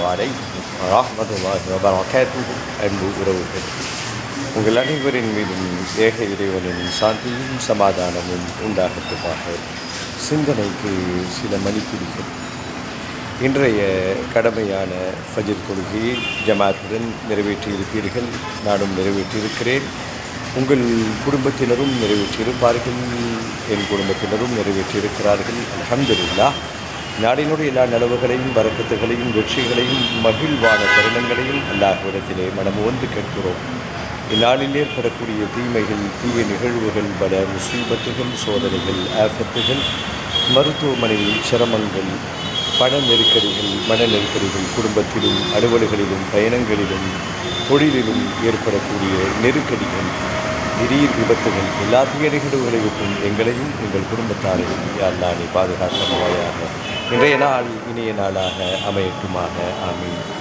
வலைக்கும் வரஹ்மத்துல்லாஹி வபரகாத்துஹு. அன்பு உறவுகள், உங்கள் அனைவரின் மீதும் ஏக இறைவனின் சாந்தியும் சமாதானமும் உண்டாகட்டுமாக. சிந்தனைக்கு சில மணித்துளிகள். இன்றைய கடமையான ஃபஜ்ர் தொழுகையை ஜமாத்துடன் நிறைவேற்றியிருப்பீர்கள். நானும் நிறைவேற்றியிருக்கிறேன். உங்கள் குடும்பத்தினரும் நிறைவேற்றியிருப்பார்கள். என் குடும்பத்தினரும் நிறைவேற்றியிருக்கிறார்கள். அல்ஹம்துலில்லாஹ். நாடினுடைய எல்லா நலவுகளையும் பரக்கத்துகளையும் வெற்றிகளையும் மகிழ்வான தருணங்களையும் அல்லாஹ்விடத்திலே மனமுவந்து கேட்கிறோம். இந்நாளில் ஏற்படக்கூடிய தீமைகள், தீய நிகழ்வுகள், பல முசீபத்துகள், சோதனைகள், ஆபத்துகள், மருத்துவமனையில் சிரமங்கள், பண நெருக்கடிகள், மன நெருக்கடிகள், குடும்பத்திலும் அலுவல்களிலும் பயணங்களிலும் தொழிலிலும் ஏற்படக்கூடிய நெருக்கடிகள், திடீர் விபத்துகள், எல்லா தீய நிகழ்வுகளை விட்டும் எங்களையும் எங்கள் குடும்பத்தாரையும் யா அல்லாஹ் நீ பாதுகாக்கமாயாக. இன்றைய நாள் இனிய நாளாக அமையட்டுமாக. ஆமீன்.